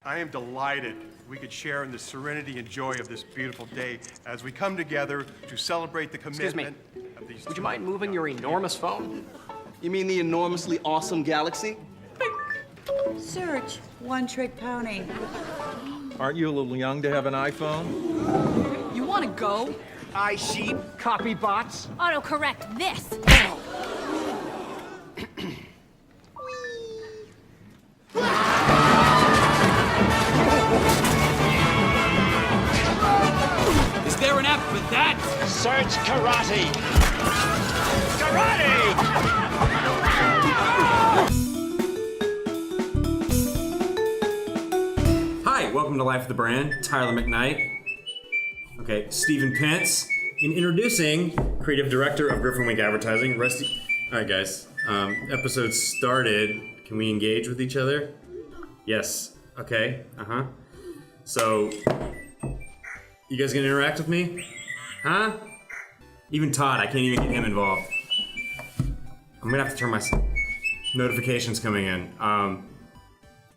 I am delighted we could share in the serenity and joy of this beautiful day as we come together to celebrate the commitment of these. Would you mind moving your enormous phone? You mean the enormously awesome galaxy? Search One Trick Pony. Aren't you a little young to have an iPhone? You want to go? iSheep, copy bots. Autocorrect this. Is there an app for that? Search karate. Karate! Hi, welcome to Life of the Brand. Tyler McKnight. Okay, Stephen Pence. In introducing creative director of Griffin Wink Advertising, Rusty. All right, guys. Episode started. Can we engage with each other? Yes. Okay. So, you guys gonna interact with me? Huh? Even Todd, I can't even get him involved. I'm gonna have to turn my notifications coming in.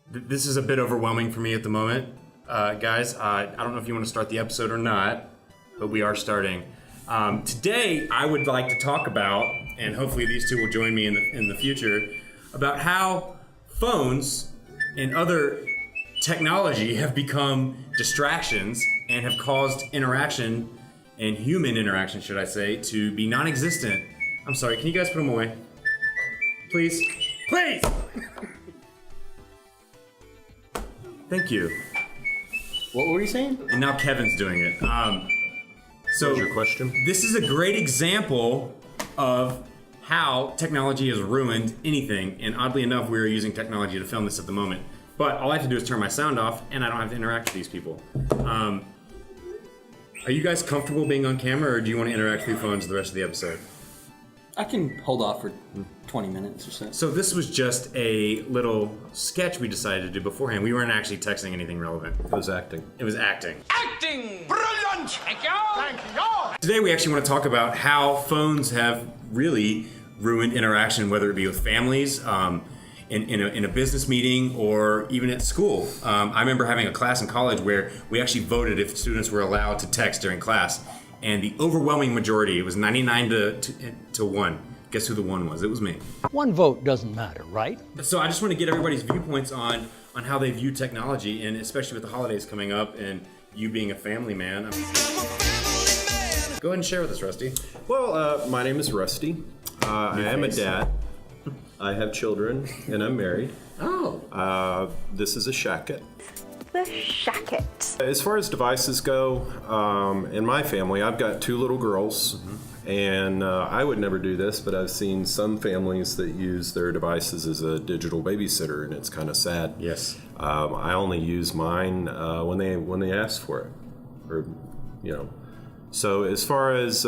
This is a bit overwhelming for me at the moment. Guys, I don't know if you want to start the episode or not, but we are starting. Today, I would like to talk about, and hopefully these two will join me in the future, about how phones and other technology have become distractions and have caused interaction, and human interaction, should I say, to be non-existent. I'm sorry, can you guys put them away? Please? Please! Thank you. What were you saying? And now Kevin's doing it. So What's your question? This is a great example of how technology has ruined anything, and oddly enough, we're using technology to film this at the moment. But all I have to do is turn my sound off, and I don't have to interact with these people. Are you guys comfortable being on camera, or do you want to interact through phones the rest of the episode? I can hold off for 20 minutes or so. So this was just a little sketch we decided to do beforehand. We weren't actually texting anything relevant. It was acting. It was acting. Acting! Brilliant! Thank you! Thank you! Today we actually want to talk about how phones have really ruined interaction, whether it be with families, in a business meeting, or even at school. I remember having a class in college where we actually voted if students were allowed to text during class, and the overwhelming majority, it was 99 to 1. Guess who the 1 was? It was me. One vote doesn't matter, right? So I just want to get everybody's viewpoints on how they view technology, and especially with the holidays coming up and you being a family man. Go ahead and share with us, Rusty. Well, my name is Rusty. I am a dad. I have children, and I'm married. Oh. This is a Shacket. The Shacket. As far as devices go, in my family, I've got 2 little girls, and I would never do this, but I've seen some families that use their devices as a digital babysitter, and it's kind of sad. Yes. I only use mine when they ask for it, or So as far as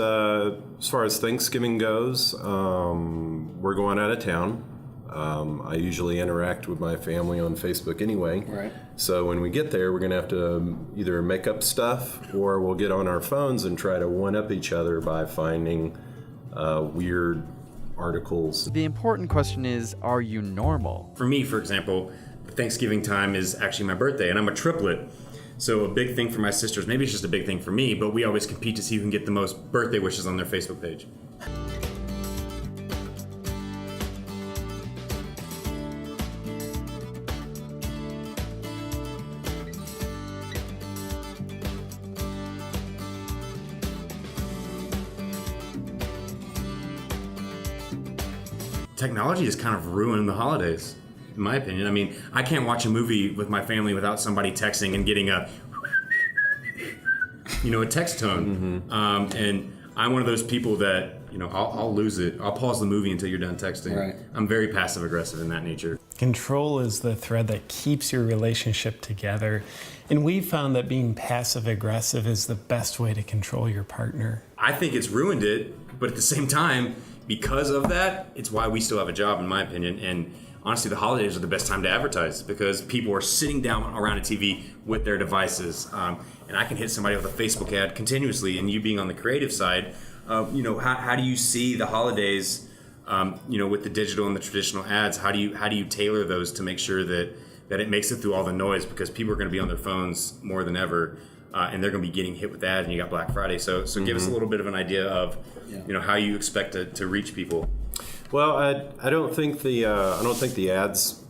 Thanksgiving goes, we're going out of town. I usually interact with my family on Facebook anyway. Right. So when we get there, we're going to have to either make up stuff, or we'll get on our phones and try to one-up each other by finding weird articles. The important question is, are you normal? For me, for example, Thanksgiving time is actually my birthday, and I'm a triplet. So a big thing for my sisters, maybe it's just a big thing for me, but we always compete to see who can get the most birthday wishes on their Facebook page. Technology has kind of ruined the holidays, in my opinion. I mean, I can't watch a movie with my family without somebody texting and getting a text tone. Mm-hmm. And I'm one of those people that, I'll lose it. I'll pause the movie until you're done texting. Right. I'm very passive aggressive in that nature. Control is the thread that keeps your relationship together. And we've found that being passive aggressive is the best way to control your partner. I think it's ruined it, but at the same time, because of that, it's why we still have a job, in my opinion. And honestly, the holidays are the best time to advertise because people are sitting down around a TV with their devices. And I can hit somebody with a Facebook ad continuously. And you being on the creative side, how do you see the holidays, with the digital and the traditional ads? How do you tailor those to make sure that that it makes it through all the noise because people are going to be on their phones more than ever, and they're going to be getting hit with ads. And you got Black Friday, so give us a little bit of an idea of how you expect to reach people. Well, I don't think the ads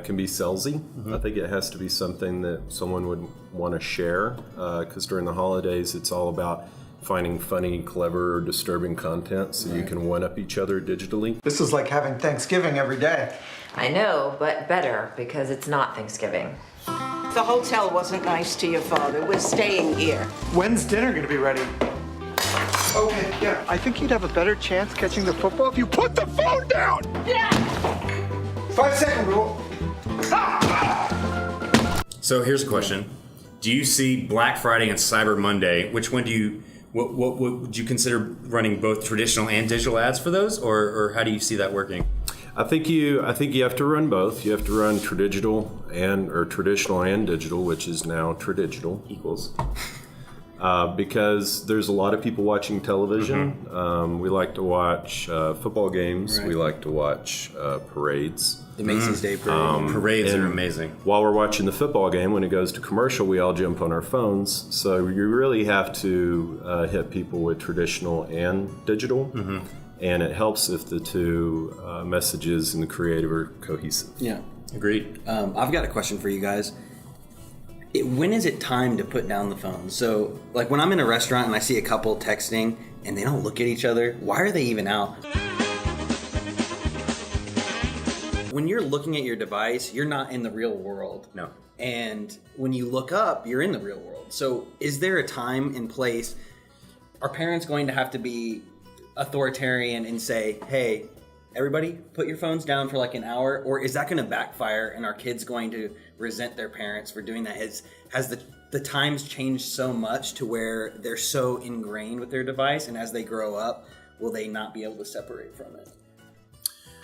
can be salesy. I think it has to be something that someone would want to share because during the holidays it's all about finding funny, clever, disturbing content so you can one-up each other digitally. This is like having Thanksgiving every day. I know, but better because it's not Thanksgiving. The hotel wasn't nice to your father. We're staying here. When's dinner gonna be ready? Okay, yeah. I think you'd have a better chance catching the football if you put the phone down! Yeah! 5-second rule. So here's a question: do you see Black Friday and Cyber Monday? Which one do you? What would you consider running both traditional and digital ads for those, or how do you see that working? I think you have to run both. You have to run traditional and digital, which is now tradigital equals. Because there's a lot of people watching television. We like to watch football games. Right. We like to watch parades. The Macy's Day Parade. Parades are amazing. While we're watching the football game, when it goes to commercial, we all jump on our phones. So you really have to hit people with traditional and digital. And it helps if the two messages and the creative are cohesive. Yeah. Agreed. I've got a question for you guys. When is it time to put down the phone? So, like when I'm in a restaurant and I see a couple texting and they don't look at each other, why are they even out? When you're looking at your device, you're not in the real world. No. And when you look up, you're in the real world. So is there a time and place? Are parents going to have to be authoritarian and say, hey, everybody put your phones down for like an hour? Or is that going to backfire and our kids going to resent their parents for doing that? Has the times changed so much to where they're so ingrained with their device, and as they grow up, will they not be able to separate from it?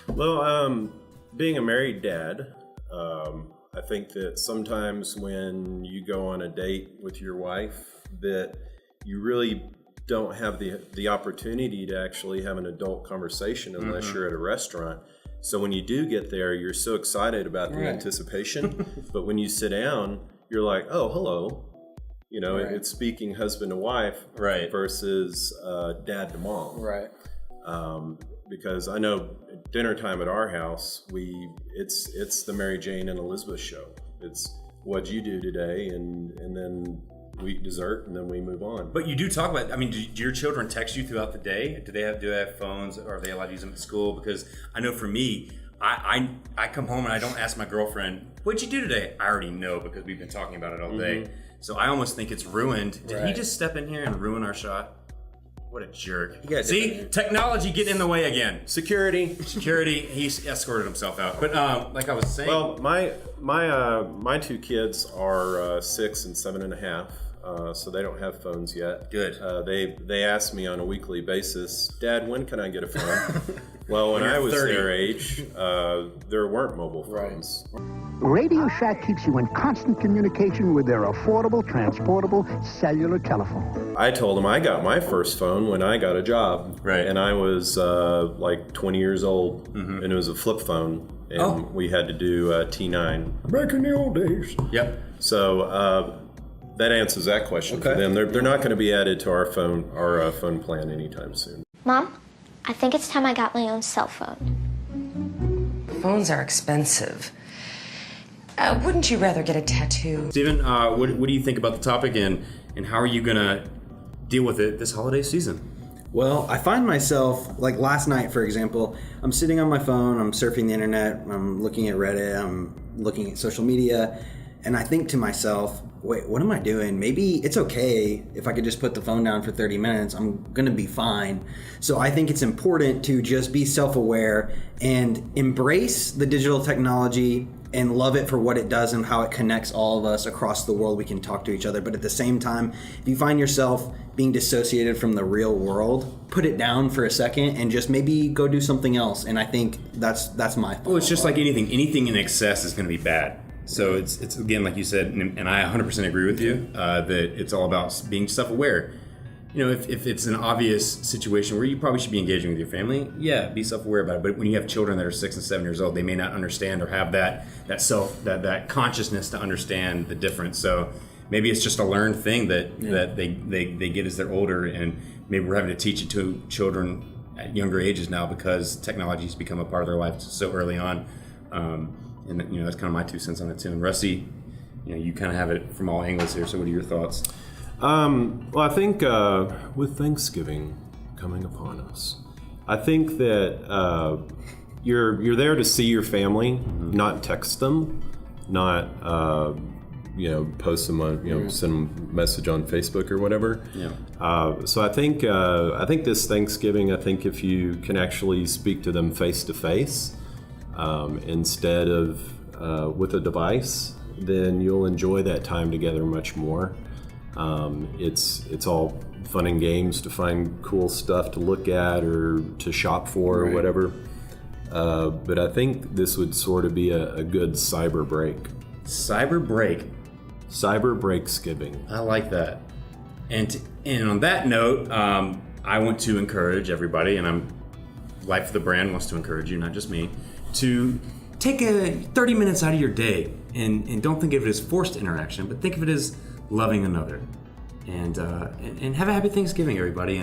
Well, being a married dad, I think that sometimes when you go on a date with your wife, that you really don't have the opportunity to actually have an adult conversation unless you're at a restaurant. So when you do get there, you're so excited about the anticipation, but when you sit down, you're like, oh, hello. You know, it's speaking husband to wife versus dad to mom. Right. Because I know at dinner time at our house, it's the Mary Jane and Elizabeth show. It's what'd you do today, and then we eat dessert and then we move on. But you do talk about, I mean, do your children text you throughout the day? Do they have phones, or are they allowed to use them at school? Because I know for me, I come home and I don't ask my girlfriend, what'd you do today? I already know because we've been talking about it all day. So I almost think it's ruined. Did he just step in here and ruin our shot? What a jerk. See, technology getting in the way again. Security, he's escorted himself out. But like I was saying. Well, my two kids are 6 and 7.5, so they don't have phones yet. Good. They ask me on a weekly basis, Dad, when can I get a phone? Well, when I was 30. Their age, there weren't mobile phones. Radio Shack keeps you in constant communication with their affordable, transportable cellular telephone. I told them I got my first phone when I got a job. Right. And I was like 20 years old, and it was a flip phone. And we had to do T9. Back in the old days. Yep. So that answers that question for them. They're not going to be added to our phone plan anytime soon. Mom, I think it's time I got my own cell phone. Phones are expensive. Wouldn't you rather get a tattoo? Steven, what do you think about the topic, and how are you going to deal with it this holiday season? Well, I find myself, like last night, for example, I'm sitting on my phone, I'm surfing the internet, I'm looking at Reddit, I'm looking at social media, and I think to myself, wait, what am I doing? Maybe it's okay if I could just put the phone down for 30 minutes. I'm going to be fine. So I think it's important to just be self-aware and embrace the digital technology and love it for what it does and how it connects all of us across the world. We can talk to each other. But at the same time, if you find yourself being dissociated from the real world, put it down for a second and just maybe go do something else. And I think that's my thought. Well, it's just like anything. Anything in excess is going to be bad. So it's again, like you said, and I 100% agree with you, that it's all about being self-aware. you know, if it's an obvious situation where you probably should be engaging with your family, yeah, be self-aware about it. But when you have children that are 6 and 7 years old, they may not understand or have that consciousness to understand the difference. So maybe it's just a learned thing that they get as they're older, and maybe we're having to teach it to children at younger ages now because technology has become a part of their life so early on. And you know, that's kind of my 2 cents on it too. And Rusty, you know, you kind of have it from all angles here. So what are your thoughts? Well, I think with Thanksgiving coming upon us, I think that you're there to see your family, not text them, not post them on send them a message on Facebook or whatever. Yeah. So I think this Thanksgiving, I think if you can actually speak to them face to face instead of with a device, then you'll enjoy that time together much more. It's all fun and games to find cool stuff to look at or to shop for or whatever. But I think this would sort of be a good cyber break. Cyber break. Cyber break-skiving. I like that. And on that note, I want to encourage everybody, and Life of the Brand wants to encourage you, not just me, to take 30 minutes out of your day and don't think of it as forced interaction, but think of it as loving another. And have a happy Thanksgiving, everybody.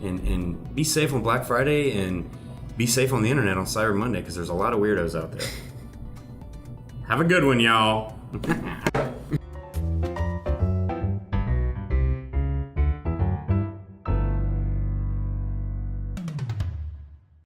And be safe on Black Friday, and be safe on the internet on Cyber Monday, because there's a lot of weirdos out there. Have a good one, y'all.